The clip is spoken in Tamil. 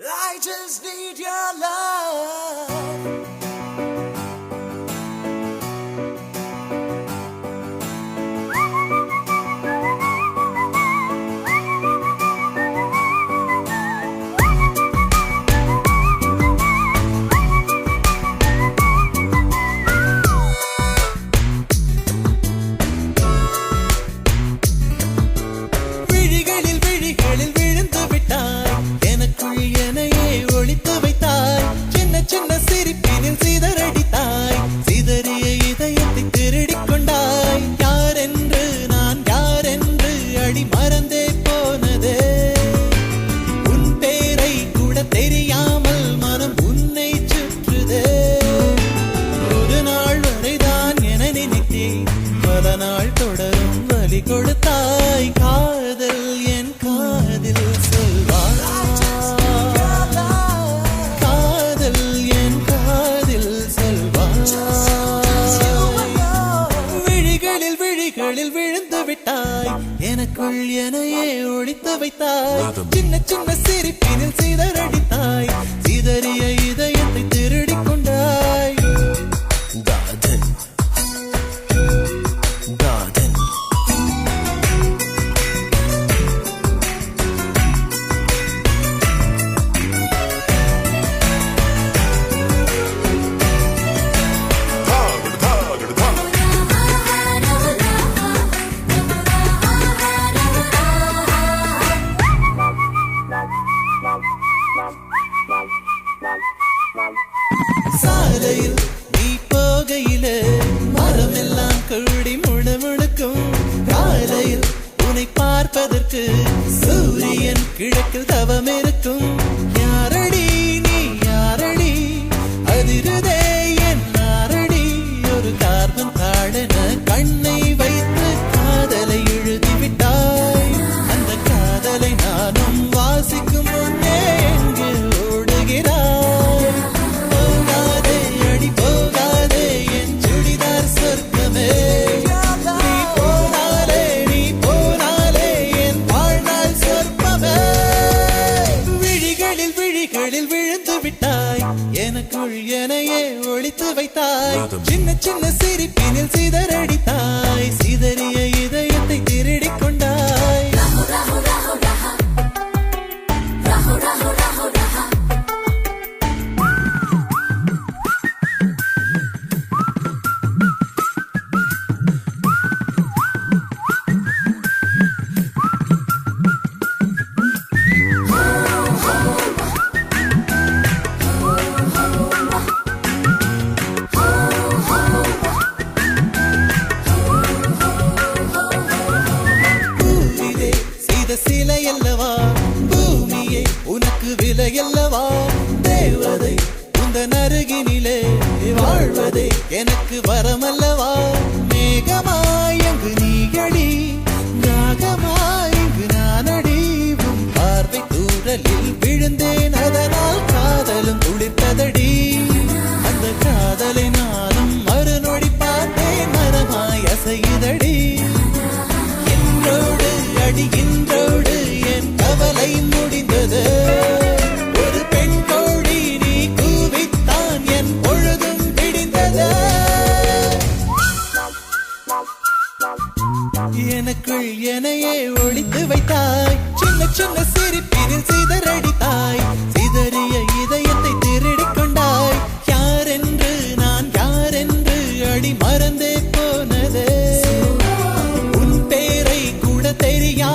I just need your love. விழிகளில் விழுந்து விட்டாய் எனக்குள் எனையே ஒளித்து வைத்தாய் சின்ன சிரிப்பினில் சிதறடித்தாய் சிதறிய இதயத்தை திருடிக் கொண்டாய் யாரென்று நான் யாரென்று அடி மறந்தே போனதே உன் பேரை கூட தெரியாமல் மனம் உன்னை சுற்றுதே ஒரு நாள் வரைதான் என நினைத்தேன் பல நாள் தொடரும் வலி கொடுத்தாய் காதல் என் காதில் செல்வா காதல் என் காதில் செல்வா விழிகளில் விழுந்து விட்டாய் எனக்குள் எனையே ஒழித்து வைத்தாய் சின்ன சிரிப்பினில் சிதறடித்தாய் சிதறிய இதயத்தை திருடிக் கொண்டாய் காதல் காதல் சாலையில் நீ போகையிலே மரமெல்லாம் கூடி முணுமுணுக்கும் காலையில் உன்னை பார்ப்பதற்கு சூரியன் கிழக்கில் தவம் இருக்கும் யாரடி நீ யாரடி அதிருதே என் நாரடி ஒரு கார்பன் தாழென கண்ணை வைத்து காதலை எழுதிவிட்டாய் அந்த காதலை நானும் வாசிக்கும் முன்னே எங்கே ஓடுகிறாய் விழுந்து விட்டாய் எனக்குள் எனையே ஒழித்து வைத்தாய் சின்ன சிரிப்பினில் சிதறடித்தாய் சிதறிய இதயத்தை திருடிக் கொண்டாய் சிலை அல்லவா பூமியை உனக்கு விலை அல்லவா தேவதை உந்தன் அருகினிலே வாழ்வதே எனக்கு வரமல்லவா மேகமாய் அங்கு நீகடி நாகமாய் இங்கு நானடி உன் பார்வை தூரலில் விழுந்தேன் அதனால் காதலும் துளிர்த்ததடி அந்த காதலை நானும் மறுநொடி பார்த்தேன் மரமாய் அசையுதடி இன்றோடு அடி இன்றோடு என் கவலை முடிந்தது ஒரு பெண் கோழி நீ கூவித்தான் என் பொழுதும் விடிந்தது எனக்குள் எனையே ஒழித்து வைத்தாய் சின்ன சிரிப்பினில் சிதறடித்தாய் சிதறிய இதயத்தை திருடிக் கொண்டாய் யாரென்று நான் யாரென்று அடி மறந்தே போனதே உன் பேரை கூட தெரியா